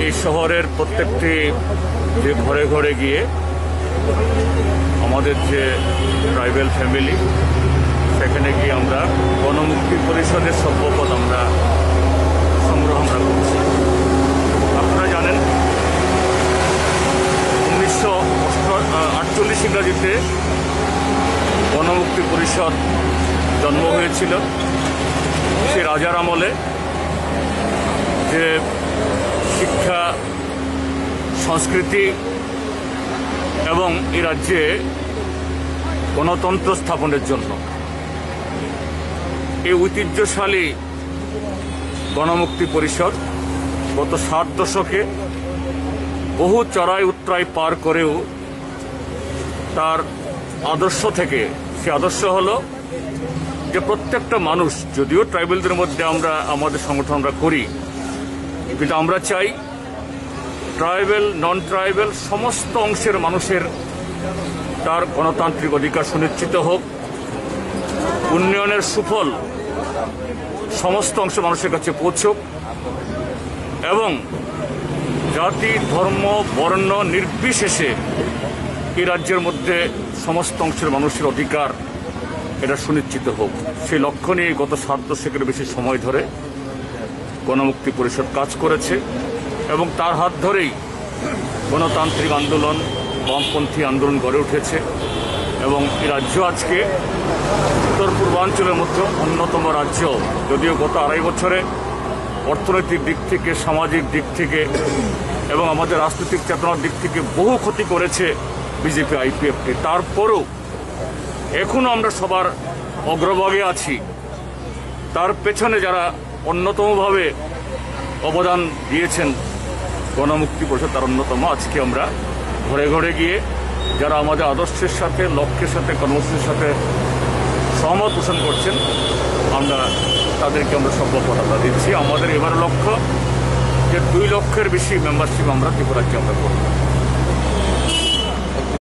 এই শহরের প্রত্যেকটি যে ঘরে ঘরে গিয়ে আমাদের যে ট্রাইবাল ফ্যামিলি সেখানে গিয়ে আমরা গণমুক্তি পরিষদের সভ্যপদ আমরা সংগ্রহ করছি। আপনারা জানেন 1948 ইংরাজিতে গণমুক্তি পরিষদ জন্ম হয়েছিল। সে রাজার আমলে যে শিক্ষা সংস্কৃতি এবং এই রাজ্যে গণতন্ত্র স্থাপনের জন্য এই ঐতিহ্যশালী গণমুক্তি পরিষদ গত 7 দশকে বহু চড়াই উৎরাই পার করেও তার আদর্শ থেকে, সে আদর্শ হলো যে প্রত্যেকটা মানুষ, যদিও ট্রাইবেলদের মধ্যে আমরা আমাদের সংগঠন আমরা করি, কিন্তু আমরা চাই ট্রাইবেল নন ট্রাইবেল সমস্ত অংশের মানুষের তার গণতান্ত্রিক অধিকার সুনিশ্চিত হোক, উন্নয়নের সুফল সমস্ত অংশ মানুষের কাছে পৌঁছুক এবং জাতি ধর্ম বর্ণ নির্বিশেষে এই রাজ্যের মধ্যে সমস্ত অংশের মানুষের অধিকার এটা সুনিশ্চিত হোক। সেই লক্ষ্য নিয়ে গত 7 দশকের বেশি সময় ধরে গণমুক্তি পরিষদ কাজ করেছে এবং তার হাত ধরেই গণতান্ত্রিক আন্দোলন, বামপন্থী আন্দোলন গড়ে উঠেছে এবং এই রাজ্য আজকে উত্তর পূর্বাঞ্চলের মধ্যে অন্যতম রাজ্য। যদিও গত 2.5 বছরে অর্থনৈতিক দিক থেকে, সামাজিক দিক থেকে এবং আমাদের রাজনৈতিক চেতনার দিক থেকে বহু ক্ষতি করেছে বিজেপি আইপিএফটি, তারপরও এখনো আমরা সবার অগ্রভাগে আছি। তার পেছনে যারা অন্যতমভাবে অবদান দিয়েছেন গণমুক্তি পরিষদ তার অন্যতম। আজকে আমরা ঘরে ঘরে গিয়ে যারা আমাদের আদর্শের সাথে, লক্ষ্যের সাথে, কর্মসূচির সাথে সহমত পোষণ করছেন, আমরা তাদেরকে আমরা সভ্যপদতা দিচ্ছি। আমাদের এবার লক্ষ্য যে 2 লক্ষের বেশি মেম্বারশিপ আমরা ত্রিপুরাজ্যে আমরা করব।